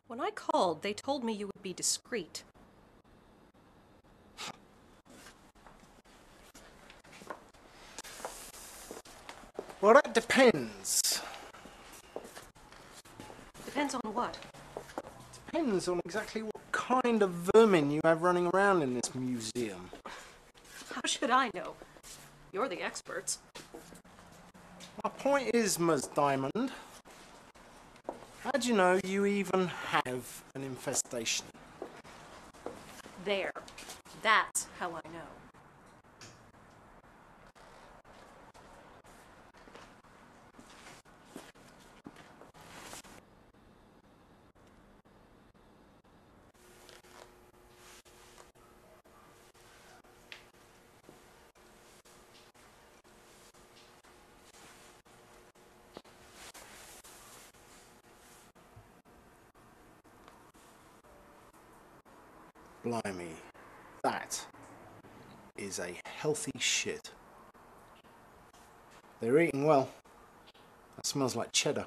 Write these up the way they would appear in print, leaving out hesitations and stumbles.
When I called, they told me you would be discreet. Well, that depends. Depends on what? Depends on exactly what kind of vermin you have running around in this museum. How should I know? You're the experts. My point is, Ms. Diamond, how do you know you even have an infestation? There. That's how I know. Blimey, that is a healthy shit. They're eating well. That smells like cheddar.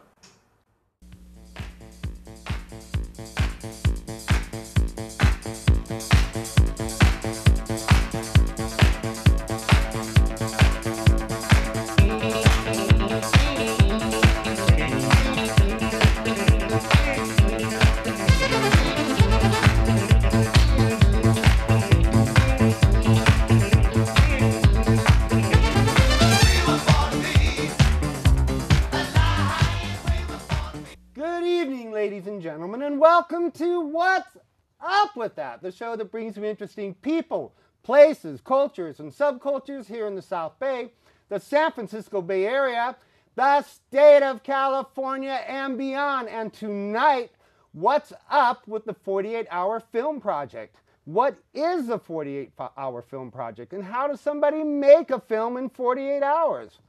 Ladies and gentlemen, and welcome to What's Up With That, the show that brings you interesting people, places, cultures, and subcultures here in the South Bay, the San Francisco Bay Area, the state of California, and beyond. And tonight, what's up with the 48-hour film project? What is the 48-hour film project, and how does somebody make a film in 48 hours?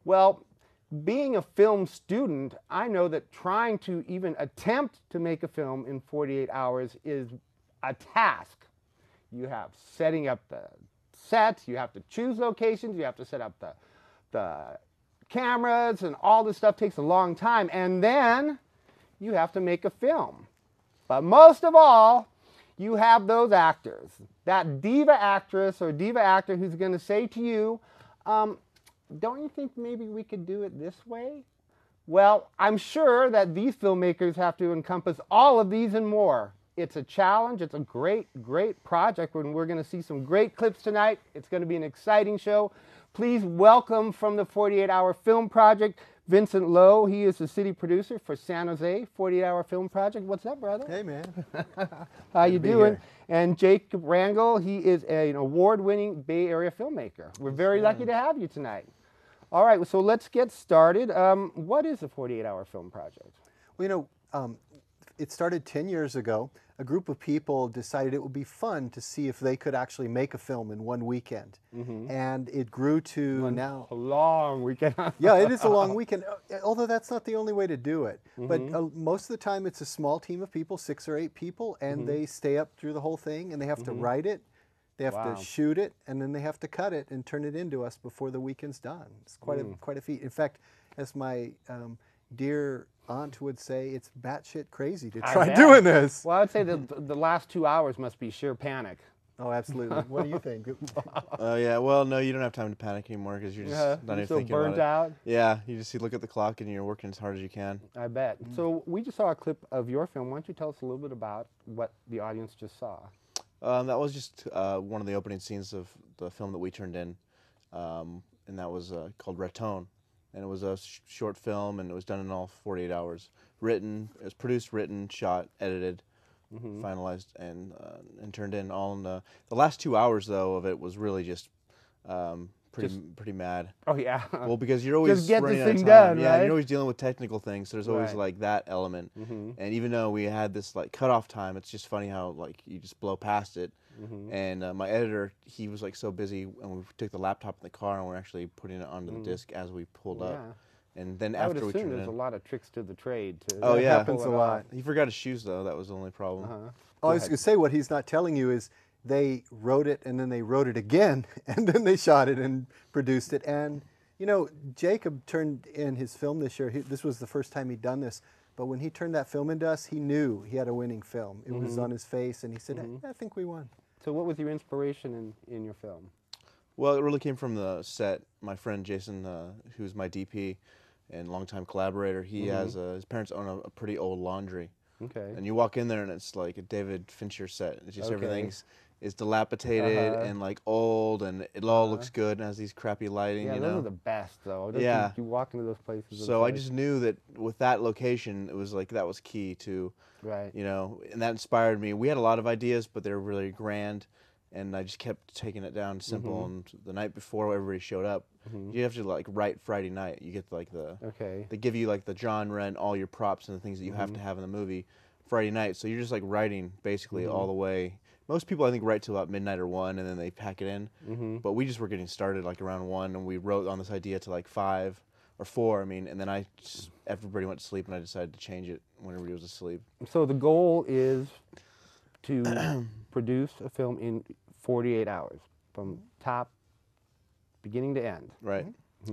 Well, being a film student, I know that trying to even attempt to make a film in 48 hours is a task. You have setting up the sets, you have to choose locations, you have to set up the cameras, and all this stuff takes a long time. And then you have to make a film. But most of all, you have those actors, that diva actress or diva actor who's going to say to you, don't you think maybe we could do it this way? Well, I'm sure that these filmmakers have to encompass all of these and more. It's a challenge. It's a great, great project, and we're going to see some great clips tonight. It's going to be an exciting show. Please welcome from the 48-hour film project, Vincent Lowe. He is the city producer for San Jose 48-hour film project. What's up, brother? Hey, man. How you doing? And Jake Rangel, he is an award-winning Bay Area filmmaker. We're very lucky to have you tonight. All right, so let's get started. What is the 48-hour film project? Well, you know, it started 10 years ago. A group of people decided it would be fun to see if they could actually make a film in one weekend. And it grew to now... A long weekend. Yeah, it is a long weekend, although that's not the only way to do it. But most of the time it's a small team of people, 6 or 8 people, and they stay up through the whole thing, and they have to write it. They have to shoot it, and then they have to cut it and turn it into us before the weekend's done. It's quite a feat. In fact, as my dear aunt would say, it's batshit crazy to try doing this. Well, I would say that the last 2 hours must be sheer panic. Oh, absolutely. What do you think? Yeah, well, no, you don't have time to panic anymore because you're just not even so thinking burnt about out. it. Yeah, you just look at the clock and you're working as hard as you can. I bet. So we just saw a clip of your film. Why don't you tell us a little bit about what the audience just saw? That was just one of the opening scenes of the film that we turned in, and that was called Raton. And it was a short film, and it was done in all 48 hours. It was produced, written, shot, edited, finalized, and turned in all in the last 2 hours, though, of it was really just pretty mad. Oh, yeah. Well, because you're always just get running this out of thing time. done, Yeah, right? you're always dealing with technical things, so there's always like that element. And even though we had this like cutoff time, it's just funny how like you just blow past it. And my editor, he was like so busy, and we took the laptop in the car and we're actually putting it onto the disc as we pulled up. And then I would after we assume turned there's a lot of tricks to the trade. Oh, yeah. Happens a lot. He forgot his shoes though. That was the only problem. Oh, I was going to say, what he's not telling you is they wrote it, and then they wrote it again, and then they shot it and produced it. And, you know, Jacob turned in his film this year. This was the first time he'd done this. But when he turned that film into us, he knew he had a winning film. It was on his face, and he said, I think we won. So what was your inspiration in your film? Well, it really came from the set. My friend Jason, who's my DP and longtime collaborator, he has his parents own a pretty old laundry. Okay. And you walk in there and it's like a David Fincher set. It's just everything's is dilapidated and like old, and it all looks good and has these crappy lighting. Yeah, you those know? are the best though. Yeah. You walk into those places. So I just knew that with that location, it was like that was key to, you know, and that inspired me. We had a lot of ideas, but they were really grand. And I just kept taking it down simple. And the night before everybody showed up, you have to like write Friday night. You get like the they give you like the genre and all your props and the things that you have to have in the movie Friday night. So you're just like writing basically all the way. Most people I think write till about midnight or 1, and then they pack it in. But we just were getting started like around 1, and we wrote on this idea to like 5 or 4. I mean, and then everybody went to sleep, and I decided to change it when everybody was asleep. So the goal is to produce a film in 48 hours from beginning to end. Right.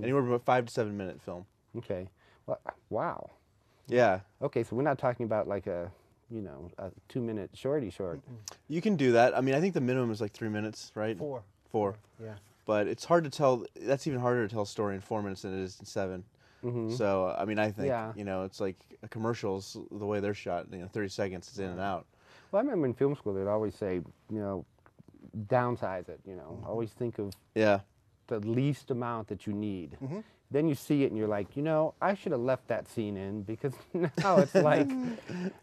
Anywhere from a 5 to 7 minute film. Okay. Well, wow. Yeah. Okay, so we're not talking about like a 2-minute short. You can do that. I mean, I think the minimum is like 3 minutes, right? 4. 4. Yeah. But it's hard to tell. That's even harder to tell a story in 4 minutes than it is in 7. So, I mean, I think, you know, it's like commercials, the way they're shot, 30 seconds, it's in and out. Well, I remember in film school they'd always say, downsize it, always think of the least amount that you need. Then you see it and you're like, I should have left that scene in, because now it's like,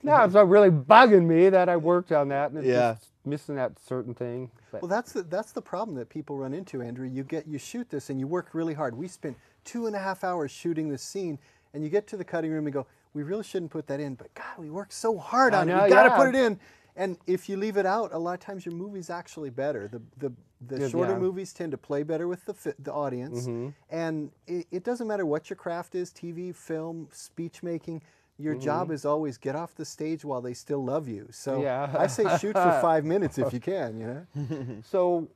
now it's really bugging me that I worked on that and it's just missing that certain thing. But well, that's the problem that people run into, Andrew. You shoot this and you work really hard. We spent 2.5 hours shooting this scene, and you get to the cutting room and go, we really shouldn't put that in, but God, we worked so hard on it. We got to put it in. And if you leave it out, a lot of times your movie's actually better. The shorter movies tend to play better with the audience. And it doesn't matter what your craft is, TV, film, speech making, your job is always get off the stage while they still love you. So I say shoot for 5 minutes if you can, So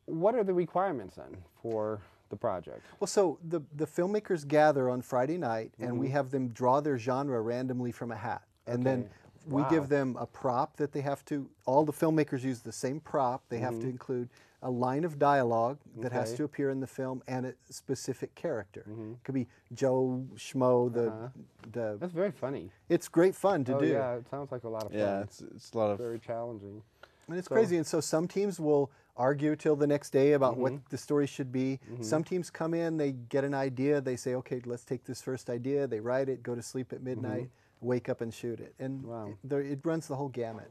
what are the requirements then for the project? Well, so the filmmakers gather on Friday night, and we have them draw their genre randomly from a hat. And then we give them a prop that they have to, all the filmmakers use the same prop. They have to include a line of dialogue that has to appear in the film and a specific character. It could be Joe Schmo, the... That's very funny. It's great fun to do. Yeah, it sounds like a lot of fun. Yeah, it's a lot of... Very challenging. And it's crazy. And so some teams will argue till the next day about what the story should be. Some teams come in, they get an idea, they say, okay, let's take this first idea, they write it, go to sleep at midnight, wake up and shoot it. And it runs the whole gamut.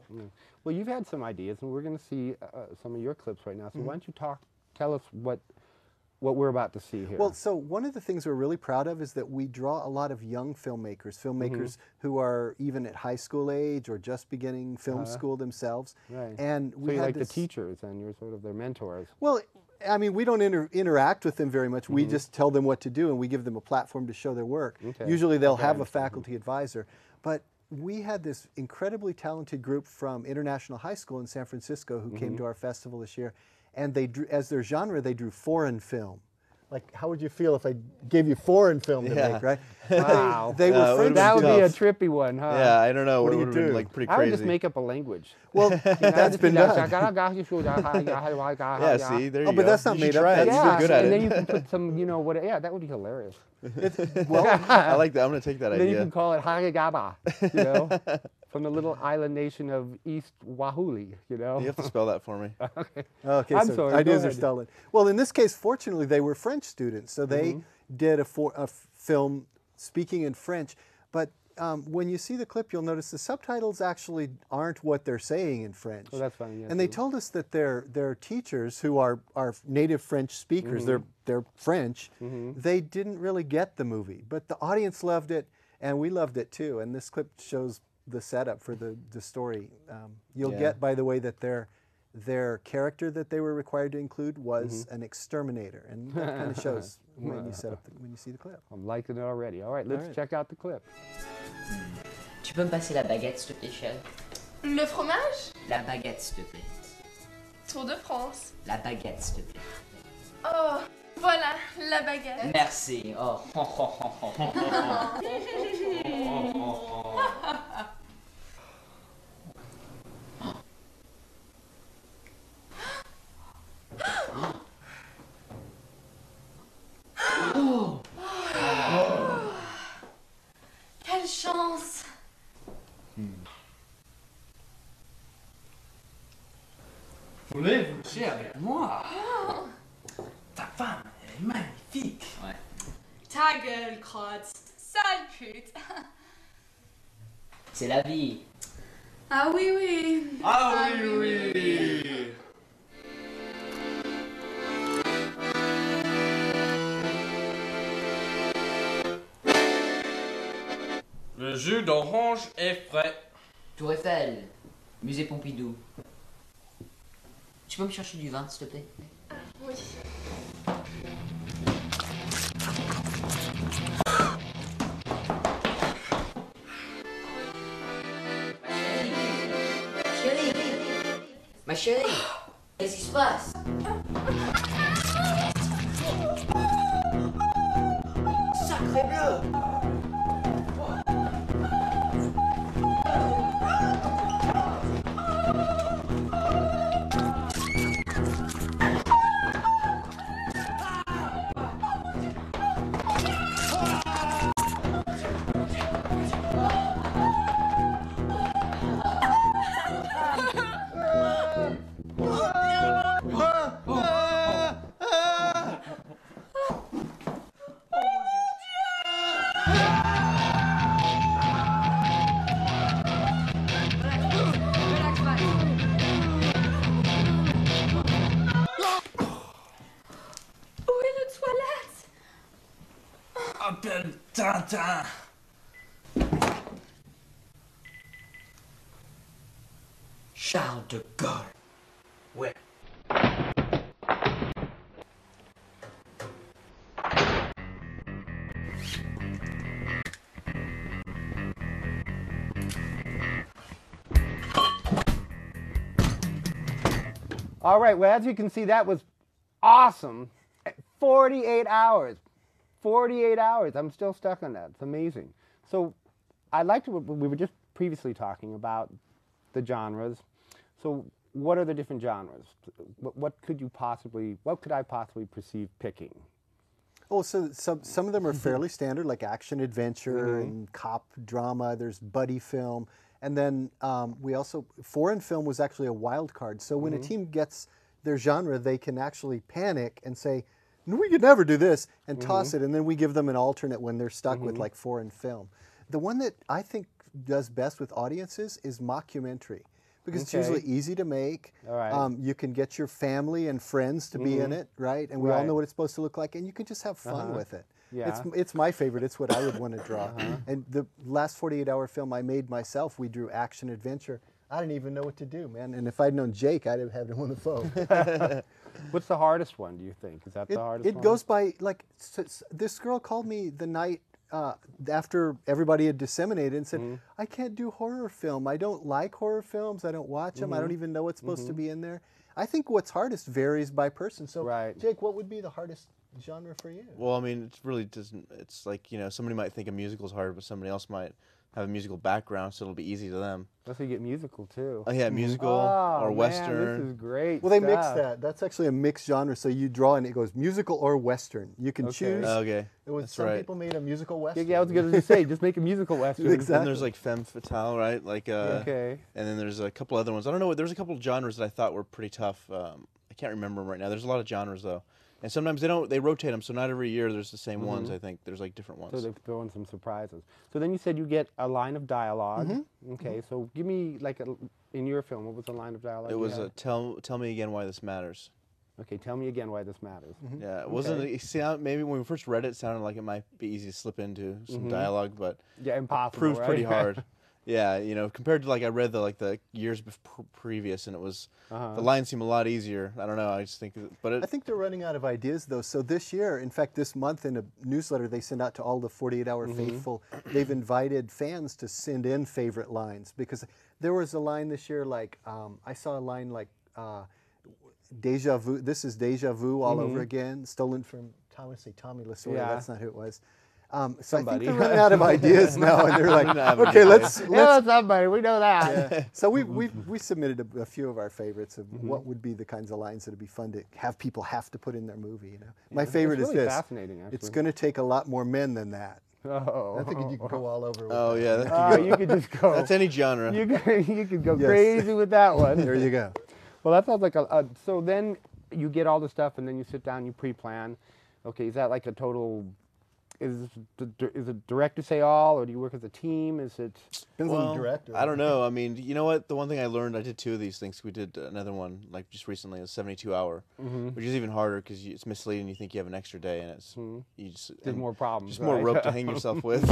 Well, you've had some ideas, and we're going to see some of your clips right now. So why don't you tell us what we're about to see here? Well, so one of the things we're really proud of is that we draw a lot of young filmmakers who are even at high school age or just beginning film school themselves. Right. And we so you're had like the teachers, and you're sort of their mentors. Well, I mean, we don't interact with them very much. We just tell them what to do, and we give them a platform to show their work. Usually they'll have a faculty advisor. But we had this incredibly talented group from International High School in San Francisco who came to our festival this year, and they drew, as their genre, they drew foreign film. Like, how would you feel if I gave you foreign film to make, right? Wow. They were French. That would be a trippy one, huh? Yeah, I don't know. What do you do? Like pretty I crazy. would just make up a language. Well, that's been done. Yeah, see, there you go. But that's not You should made up. try it. Yeah, You're good at and it. then you can put some, that would be hilarious. Well, I like that. I'm going to take that And then you idea. can call it Hagagaba, from the little island nation of East Wahuli, You have to spell that for me. okay, I'm so sorry, ideas go are ahead. stolen. Well, in this case, fortunately, they were French students, so they did a film speaking in French. But when you see the clip, you'll notice the subtitles actually aren't what they're saying in French. Oh, that's funny. Yes, And they told us that their teachers, who are native French speakers, they're French, they didn't really get the movie. But the audience loved it, and we loved it too. And this clip shows the setup for the story. You'll get, by the way, that their character that they were required to include was an exterminator, and that kind of shows when you see the clip. I'm liking it already. All right, let's check out the clip. Tu peux me passer la baguette, s'il te plaît, Michel? Le fromage? La baguette, s'il te plaît. Tour de France. La baguette, s'il te plaît. Oh, Voilà, la baguette. Merci. Oh. Quelle chance. Voulez vous coucher avec moi? Ta femme, elle est magnifique. Ouais. Ta gueule, crotte. Sale pute. C'est la vie. Ah oui, oui. Ah oui, oui, oui. Le jus d'orange est frais. Tour Eiffel. Musée Pompidou. Tu peux me chercher du vin, s'il te plaît? Oui. Ma chérie, qu'est-ce qui se passe? Sacré bleu! Où est le toilette? Appelle Tintin. Charles de Gaulle. Ouais. All right, well, as you can see, that was awesome. 48 hours. 48 hours. I'm still stuck on that. It's amazing. So I'd like to, we were just previously talking about the genres. So what are the different genres? What could I possibly perceive picking? Oh, so some of them are fairly standard, like action adventure and cop drama. There's buddy film. And then we also, foreign film was actually a wild card. So when a team gets their genre, they can actually panic and say, no, we could never do this, and toss it. And then we give them an alternate when they're stuck with like foreign film. The one that I think does best with audiences is mockumentary, because it's usually easy to make. All right. You can get your family and friends to be in it, right? And we all know what it's supposed to look like, and you can just have fun with it. Yeah. It's my favorite. It's what I would want to draw. And the last 48-hour film I made myself, we drew action adventure. I didn't even know what to do, man. And if I'd known Jake, I'd have had him on the phone. What's the hardest one, do you think? Is that the hardest one? It goes by, like, this girl called me the night after everybody had disseminated and said, I can't do horror film. I don't like horror films. I don't watch them. I don't even know what's supposed to be in there. I think what's hardest varies by person. So, Jake, what would be the hardest genre for you? Well, I mean, it really doesn't. It's like, you know, somebody might think a musical's hard, but somebody else might have a musical background, so it'll be easy to them. Let's say you get musical too. Oh yeah, musical or western. Man, this is great. Well, they mix that. That's actually a mixed genre. So you draw and it goes musical or western. You can choose. Okay. It was some people made a musical western. Yeah, I was going to say, just make a musical western. Exactly. And there's like femme fatale, right? Like okay. And then there's a couple other ones. I don't know. There's a couple of genres that I thought were pretty tough. I can't remember them right now. There's a lot of genres though. And sometimes they rotate them, so not every year there's the same ones, I think. There's like different ones. So they throw in some surprises. So then you said you get a line of dialogue. Okay, so give me, like, in your film, what was the line of dialogue? It was tell me again why this matters. Okay, tell me again why this matters. Yeah, it wasn't, maybe when we first read it, it sounded like it might be easy to slip into some dialogue, but yeah, impossible, proved right? pretty hard. Yeah, you know, compared to, like, I read the years previous, and it was, the lines seem a lot easier. I don't know, I just think, but I think they're running out of ideas, though. So this year, in fact, this month in a newsletter they send out to all the 48-hour faithful, they've invited fans to send in favorite lines, because there was a line this year, like, I saw a line like, Deja Vu. This is Deja Vu all over again, stolen from Tommy Lasorda. Yeah. That's not who it was. So I think Somebody. they're running out of ideas now, and they're like, okay, let's. Yeah, somebody. We know that. Yeah. So we submitted a few of our favorites of what would be the kinds of lines that would be fun to have people have to put in their movie. You know, my favorite It's is really this. Fascinating, actually. It's going to take a lot more men than that. Oh. I think you could go all over. With Oh that. yeah, that You could just go. that's any genre. You could go Yes. crazy with that one. There you go. Well, that sounds like a. So then you get all the stuff, and then you sit down, you pre-plan. Okay, is that like a total? Is it director say all, or do you work as a team? Is it? Depends on the director. I don't know. I mean, you know what? The one thing I learned, I did 2 of these things. We did another one like just recently, a 72-hour, which is even harder because it's misleading. You think you have an extra day, and it's you just There's more problems. just more right? rope to hang yourself with.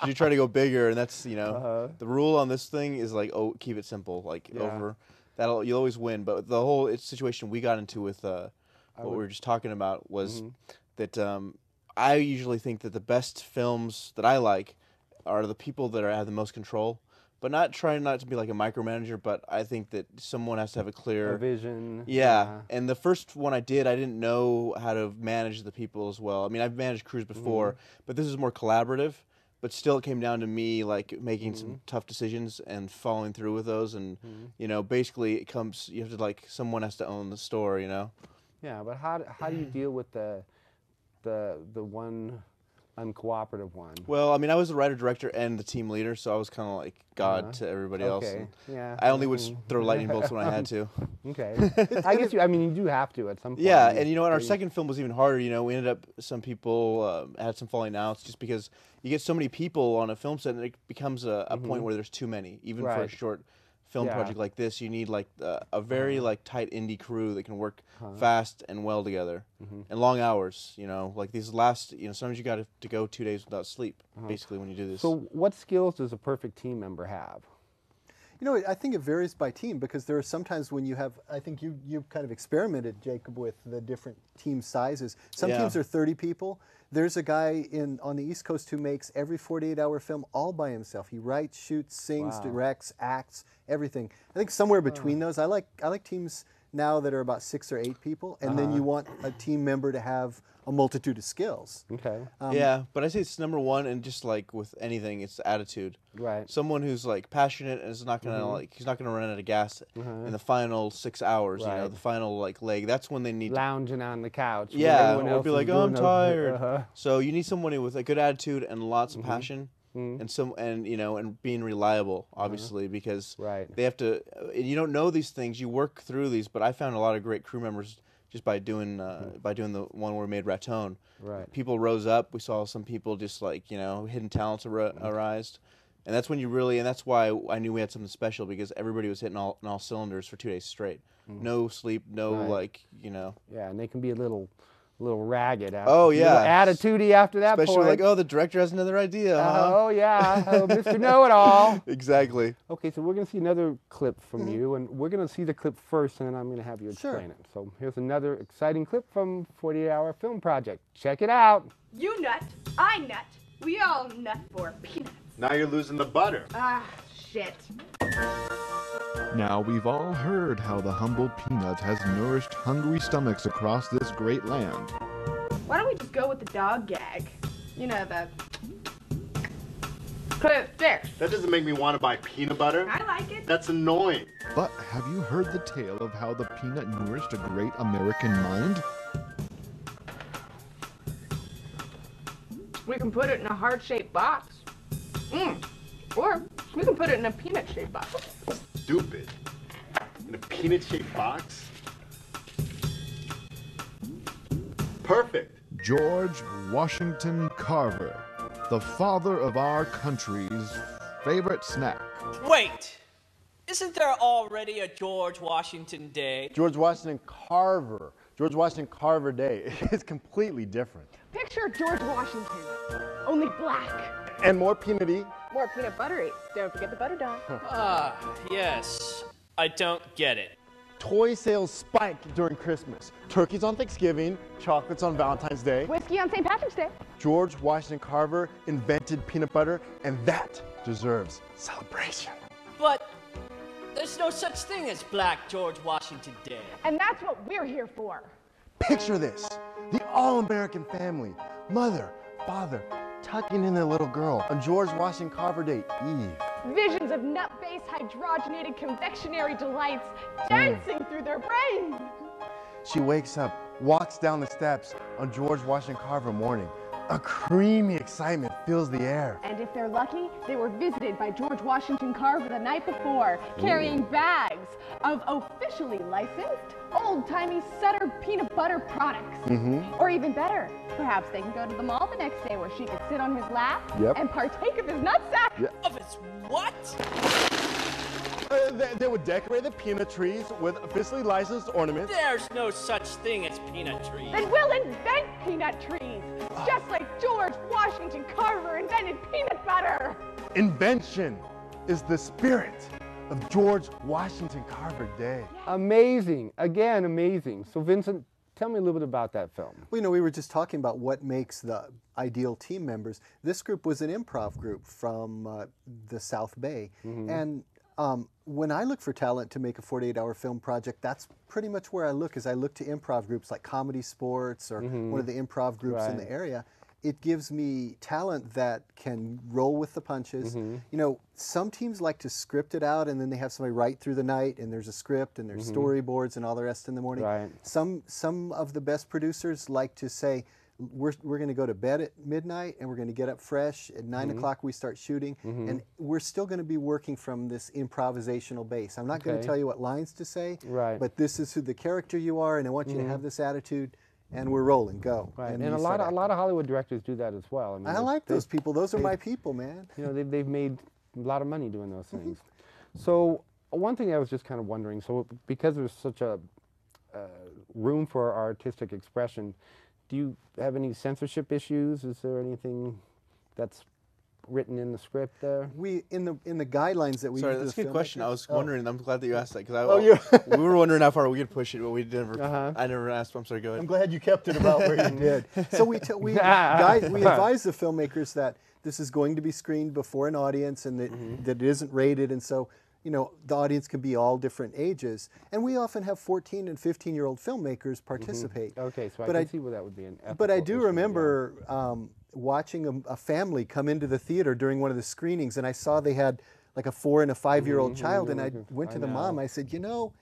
You try to go bigger, and that's the rule on this thing is like, oh, keep it simple. Like over that'll you'll always win. But the whole situation we got into with what we were just talking about was that. I usually think that the best films that I like are the people that have the most control, but not trying not to be like a micromanager, but I think that someone has to have a clear vision. Yeah, and the first one I did, I didn't know how to manage the people as well. I mean, I've managed crews before, but this is more collaborative, but still it came down to me like making some tough decisions and following through with those, and you know, basically it comes, you have to like, someone has to own the store, you know? Yeah, but how do you deal with the one uncooperative one? Well, I mean, I was the writer-director and the team leader, so I was kind of like God to everybody else. And Yeah. I only would throw lightning bolts when I had to. Okay. I guess I mean, you do have to at some point. Yeah, and you know what? Our second film was even harder. You know, we ended up, some people had some falling outs just because you get so many people on a film set and it becomes a point where there's too many. Even for a short film project like this, you need like a very like tight indie crew that can work fast and well together, and long hours. You know, like these last, you know, sometimes you got to go 2 days without sleep, basically, when you do this. So, what skills does a perfect team member have? You know, I think it varies by team because there are sometimes when you have, I think you kind of experimented, Jacob, with the different team sizes. Some teams are 30 people. There's a guy on the East Coast who makes every 48-hour film all by himself. He writes, shoots, sings, directs, acts, everything. I think somewhere between those, I like teams now that are about 6 or 8 people, and then you want a team member to have a multitude of skills. Okay. Yeah, but I say it's number one, and just like with anything, it's attitude. Right. Someone who's like passionate and is not gonna like, he's not gonna run out of gas in the final 6 hours. You know, the final like leg. That's when they need lounging on the couch. Yeah, or be like, oh, I'm tired. So you need someone with a good attitude and lots of passion. And you know, and being reliable, obviously, because they have to. And you don't know these things. You work through these, but I found a lot of great crew members just by doing the one where we made Raton. Right. People rose up. We saw some people just like, you know, hidden talents arise, and that's when you really. And that's why I knew we had something special, because everybody was hitting all cylinders for 2 days straight. No sleep, no like, you know. Yeah, and they can be a little ragged. After, oh yeah, attitudey after that Especially point. like, oh, the director has another idea. Oh yeah, Mr. Know-It-All. Exactly. Okay, so we're going to see another clip from you, and we're going to see the clip first, and then I'm going to have you explain it. So here's another exciting clip from 48-Hour Film Project. Check it out. You nut, I nut, we all nut for peanuts. Now you're losing the butter. Ah, shit. Now we've all heard how the humble peanut has nourished hungry stomachs across this great land. Why don't we just go with the dog gag? You know, the clip sticks. That doesn't make me want to buy peanut butter. I like it. That's annoying. But have you heard the tale of how the peanut nourished a great American mind? We can put it in a heart-shaped box. Or we can put it in a peanut-shaped box. Stupid. In a peanut-shaped box? Perfect. George Washington Carver, the father of our country's favorite snack. Wait! Isn't there already a George Washington Day? George Washington Carver. George Washington Carver Day is completely different. Picture George Washington, only black. And more peanutty. More peanut buttery. Don't forget the butter dog. Ah, yes. I don't get it. Toy sales spiked during Christmas. Turkeys on Thanksgiving, chocolates on Valentine's Day. Whiskey on St. Patrick's Day. George Washington Carver invented peanut butter, and that deserves celebration. But There's no such thing as Black George Washington Day. And that's what we're here for. Picture this, the all-American family, mother, father, tucking in their little girl on George Washington Carver Day Eve. Visions of nut-based hydrogenated confectionery delights dancing through their brains. She wakes up, walks down the steps on George Washington Carver morning. A creamy excitement fills the air. And if they're lucky, they were visited by George Washington Carver the night before, carrying bags of officially licensed, old-timey Sutter peanut butter products. Or even better, perhaps they can go to the mall the next day where she could sit on his lap and partake of his nutsack. Of his what? They would decorate the peanut trees with officially licensed ornaments. There's no such thing as peanut trees. Then we'll invent peanut trees, just like George Washington Carver invented peanut butter. Invention is the spirit of George Washington Carver Day. Amazing. Again, amazing. So Vincent, tell me a little bit about that film. Well, you know, we were just talking about what makes the ideal team members. This group was an improv group from the South Bay. And when I look for talent to make a 48-hour film project, that's pretty much where I look, is I look to improv groups like Comedy Sports or one of the improv groups in the area. It gives me talent that can roll with the punches. You know, some teams like to script it out and then they have somebody write through the night and there's a script and there's storyboards and all the rest in the morning. Some of the best producers like to say, we're going to go to bed at midnight and we're going to get up fresh. At 9 o'clock we start shooting and we're still going to be working from this improvisational base. I'm not going to tell you what lines to say, but this is who the character you are and I want you to have this attitude and we're rolling, go. And a lot of Hollywood directors do that as well. I mean, I like those people. Those are my people, man. You know, they've made a lot of money doing those things. So one thing I was just kind of wondering, so because there's such a room for artistic expression, do you have any censorship issues? Is there anything that's written in the script there? We in the guidelines that we. Sorry, that's a good question. I was wondering. I'm glad that you asked that because Oh, we were wondering how far we could push it, but we never. I never asked. I'm sorry. Go ahead. I'm glad you kept it about where you did. So we advise the filmmakers that this is going to be screened before an audience and that it isn't rated, and so. You know, the audience can be all different ages, and we often have 14 and 15-year-old filmmakers participate. Okay, so I can see where that would be an. But I do remember watching a family come into the theater during one of the screenings, and I saw they had like a 4- and a 5-year-old child, and I went to the mom. I said, you know,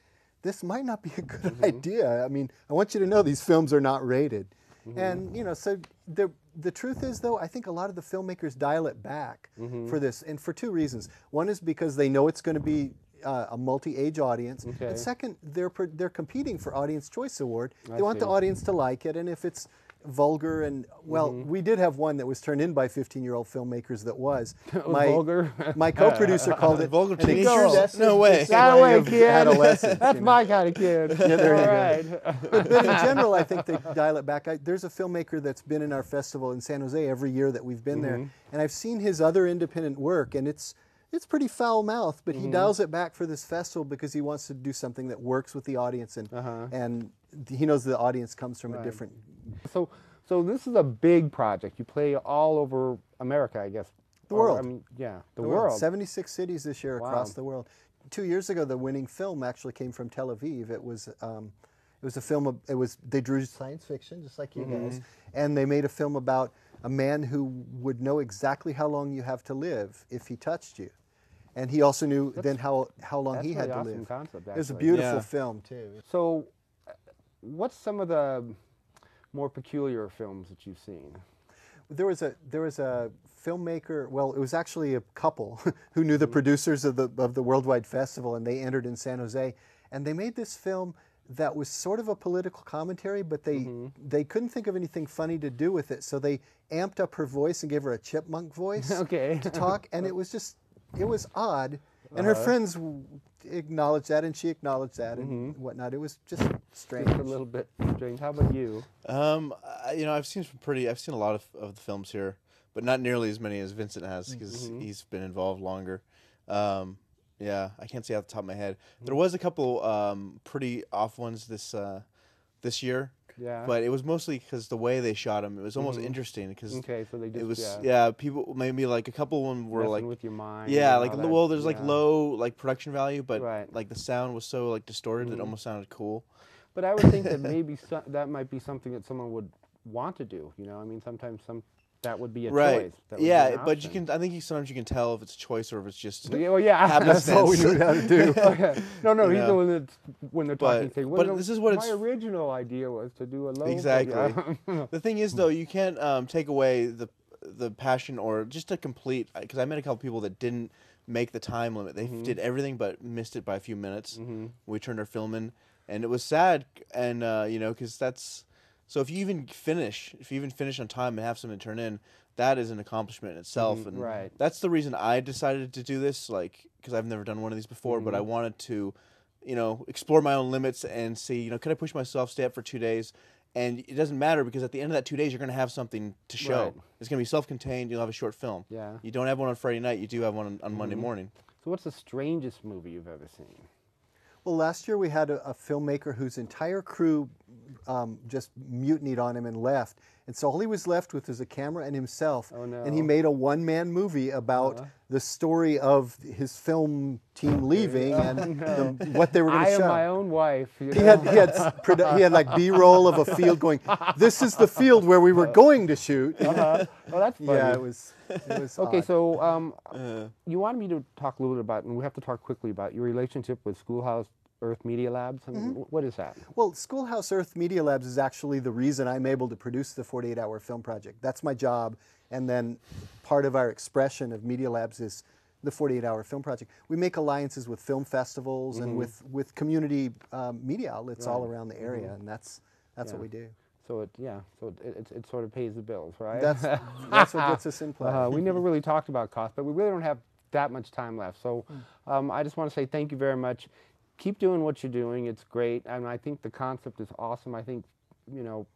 this might not be a good idea. I mean, I want you to know these films are not rated, and you know, so the truth is, though, I think a lot of the filmmakers dial it back for this, and for two reasons. One is because they know it's going to be a multi-age audience, and second, they're competing for Audience Choice Award. They want the audience to like it, and if it's vulgar and, well, we did have one that was turned in by 15-year-old filmmakers that was. Vulgar? My co-producer called it vulgar an teenagers? No way. That way, kid. Adolescence. That's my kind of kid. Yeah, there you go. But in general, I think they dial it back. There's a filmmaker that's been in our festival in San Jose every year that we've been there, and I've seen his other independent work, and it's pretty foul-mouthed, but he dials it back for this festival because he wants to do something that works with the audience, and he knows the audience comes from a different. So this is a big project. You play all over America, I guess. The world. I mean, yeah, the world. 76 cities this year across the world. 2 years ago, the winning film actually came from Tel Aviv. It was a film. They drew science fiction, just like you guys, and they made a film about a man who would know exactly how long you have to live if he touched you. And he also knew then how long he had to live. Concept, it was a beautiful film, too. So what's some of the more peculiar films that you've seen? There was a filmmaker, well, it was actually a couple who knew the producers of the Worldwide Festival, and they entered in San Jose. And they made this film that was sort of a political commentary, but they couldn't think of anything funny to do with it, so they amped up her voice and gave her a chipmunk voice to talk, and it was odd, and her friends acknowledged that, and she acknowledged that, and whatnot. It was just strange. Just a little bit strange. How about you? You know, I've seen a lot of the films here, but not nearly as many as Vincent has because he's been involved longer. Yeah, I can't say off the top of my head. There was a couple pretty off ones this year. Yeah. But it was mostly because the way they shot them. It was almost interesting because okay, so they just, it was people maybe like a couple of them were messing like with your mind. yeah, and like all that, well, there's like low like production value, but Right. like the sound was so like distorted that it almost sounded cool. But I would think that maybe that might be something that someone would want to do. You know, I mean, sometimes that would be a choice. That would be Yeah, an but you option. can. I think sometimes you can tell if it's a choice or if it's just. Oh yeah, That's all we knew how to do. Okay. No, You he's know. the one that's when they're talking. Saying, well, but this is what my it's original idea was to do a low. exactly. Yeah. The thing is, though, you can't take away the passion or just a complete. Because I met a couple people that didn't make the time limit. They did everything but missed it by a few minutes. We turned our film in, and it was sad. And you know, because that's so if you even finish on time and have something to turn in. That is an accomplishment in itself, and right. that's the reason I decided to do this. Like, because I've never done one of these before, but I wanted to, you know, explore my own limits and see, you know, can I push myself, stay up for 2 days, and it doesn't matter because at the end of that 2 days, you're going to have something to show. Right. It's going to be self-contained. You'll have a short film. Yeah. You don't have one on Friday night. You do have one on Monday morning. So, what's the strangest movie you've ever seen? Well, last year we had a filmmaker whose entire crew just mutinied on him and left. And so all he was left with was a camera and himself. Oh, no. And he made a one-man movie about the story of his film team leaving and what they were going to show. I am my own wife. You He know? had he had like B-roll of a field going, this is the field where we were going to shoot. Oh, that's funny. Yeah, it was okay, odd. so you wanted me to talk a little bit about, and we have to talk quickly about your relationship with Schoolhouse Earth Media Labs. I mean, what is that? Well, Schoolhouse Earth Media Labs is actually the reason I'm able to produce the 48-hour film project. That's my job, and then part of our expression of Media Labs is the 48-hour film project. We make alliances with film festivals and with community media outlets all around the area, and that's what we do. So it sort of pays the bills, right? That's what gets us in play. We never really talked about cost, but we really don't have that much time left. So I just want to say thank you very much. Keep doing what you're doing. It's great. And I think the concept is awesome. I think, you know,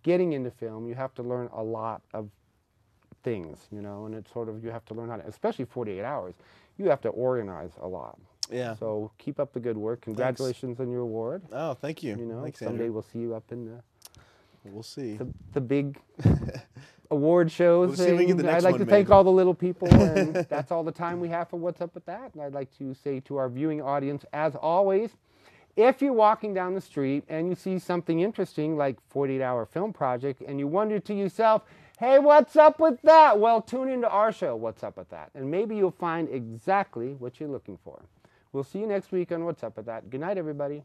getting into film, you have to learn a lot of things, you know, and it's sort of, you have to learn how to, especially 48 hours, you have to organize a lot. Yeah. So keep up the good work. Congratulations on your award. Oh, thank you. You know, Thanks, someday Andrew. we'll see you up in the We'll see. the big award shows. We'll see if we get the next I'd like one to thank made. all the little people, and that's all the time we have for What's Up With That. And I'd like to say to our viewing audience, as always, if you're walking down the street and you see something interesting like 48-hour film project, and you wonder to yourself, hey, what's up with that? Well, tune into our show, What's Up With That, and maybe you'll find exactly what you're looking for. We'll see you next week on What's Up With That. Good night, everybody.